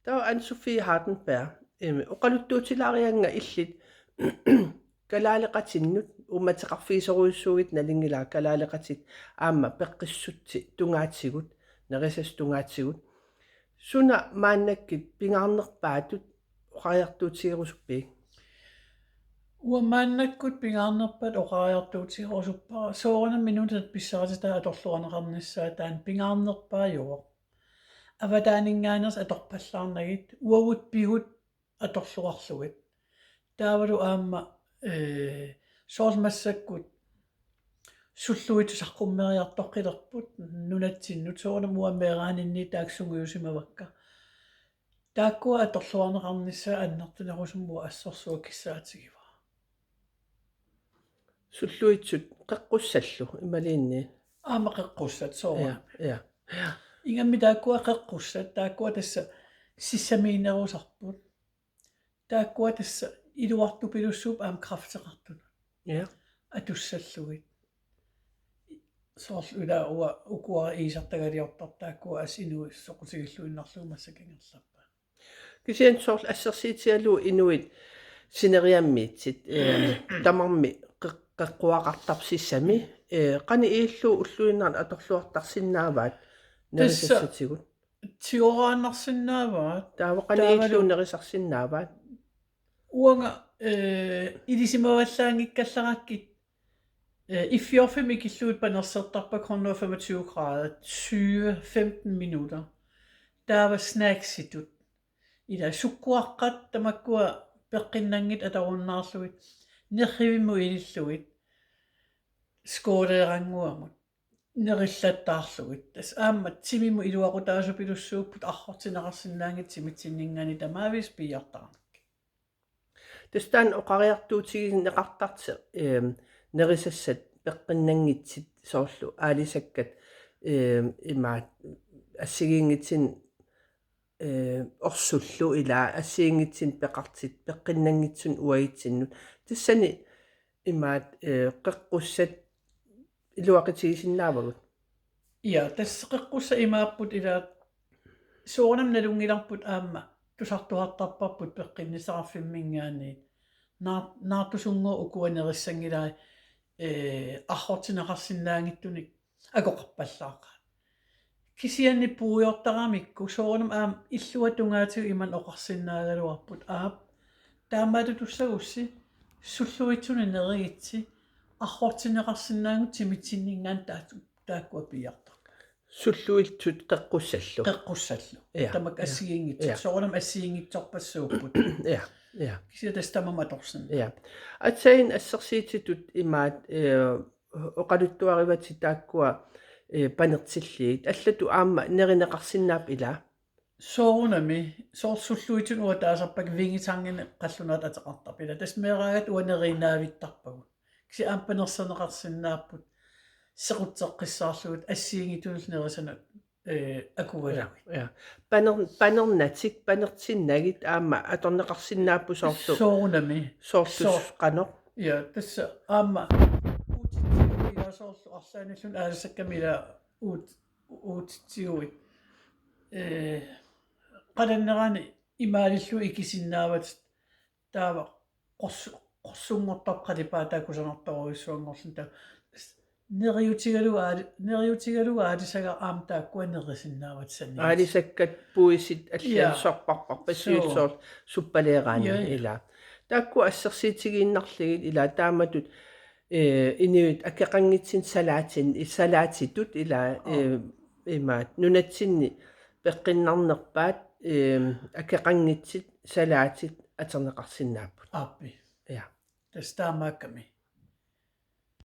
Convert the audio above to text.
Tawa Anne-Sophie Hardenberg oqaluttuutilarianga illit kalaaleqatinnut ummatеқарфиисоруйуссуугит налингилаа калаaleqatit аама пеққиссутти тунгааtsigut нерисас тунгааtsigut суна мааннаккит пингаарнерпаатут оқариартуутигерусуппиг уамааннаккут пингаарнерпат оқариартуутигерусуппара соорна минутат писсаратаа аторлуанеқарниссаа таан пингаарнерпаажуо аватаанингаанерс аторпаллаарнагит уавут пигут аторлуарлугит таавалу аама соормассаккут суллуит саққуммериартоққилерпут нунатсиннут соорна муаммеераанинни тааксунгуйусимавакка тааккуа аторлуарнеқарниссаа аннертунерусумму ассорсуа киссаатигива суллуитсут қеққуссаллу ималиинни аама қеққуссат соорна я ингамми тааккуа қеққуссат тааккуа тасса сиссамиинерусарпут тааккуа тасса илуарту пилуссууп аам крафтеқартунут я атуссаллугит соорл ула уа укуа иисартагалиортартааккуа асинуи соқутигиллуиннарлуумассакингерлаппа кисиан соорл ассерсиитиалу инуит синериаммиитсит тамарми қеққуақартарсиссами қани ииллу уллуиннаар аторлуартарсиннааваат нерисассатигут тиорааннарсиннааваат таава қани ииллу нерисарсиннааваат уанга илисимаваллаангиккаллараккит i 4 panersætterpa 125 grader 20-15 minutter. Der var snacks i dut. I der sukkuaqqat tamakkua peqqinnangit atarunnarluit. Nerrivimu ililluit. Skooderanguamut. Nerillattaarluit. Tas aamma timimu iluaqutaasupilussuupput arrortinaqarsinnaangit timitsinninngani tamaavis piartaarnak. Tastaan oqariartuutigineqartarse nerisassat peqqinnangitsit soorlu aalisakkat imaat assigiingitsin orsullu ilaa assiingitsin peqartit peqqinnangitsun uagitsinnut tassani imaat qeqqussat iluaqitigisinnaavagut Ja, tässä qeqqussa imaapput ilaat soornam nalungilarput aamma tusartuhartarparput peqqinnisarafimmingaani naartusungo ukuanerissangilai аррортинеқарсинаангиттуник акоқарпаллааqa кисианни пуйортарамикку соорнам аам иллуатунгаатигу иман оқарсиннаагалуарпут аап таамаату туссагусси суллуитсуни неригитси аррортинеқарсинаангут тимитсиннингаан тааккуа пиартар суллуилтут қеққуссаллу тамак ассигингит соорнам ассигингитсорпассууппут я кисиатастамаматорсин я атсаин ассерсиититут имаат оқалуттуаривати тааккуа панертиллиит аллату аама неринеқарсиннаап ила соорунами соорсуллуитун уатаасарпак вингитангине қаллунаат атеқартарпила тасмеераагат уанеринаавиттарпагут киси аампанерсанеқарсиннааппут сеқутсеққиссаарлугут ассиингитунул нерисанат акувалави я панернатик панертиннагит аама аторнеқарсиннааппу соорту соорунами соортус қано я тасса аама уутитсигуи соорлу арлааналлун ааласаккамила уутитсигуи qadannerani imaalillu ikisinnaavat taava qorsunngortarqalipaa taakusanertoruissuangorlun ta neriutigalu aalisaga aam taakkuanerisinnaavat sanni аалисаккат пуисит аллаасорпарпар пассиутсоор суппалеераани ила таакку ассерсиитигииннарлигит ила тааматут иниут акеқангитсин салаатитут ила имаат нунатсинни пеққиннарнерпаат акеқангитсит салаатит атернеқарсиннааппут ааппи я тастаамаакками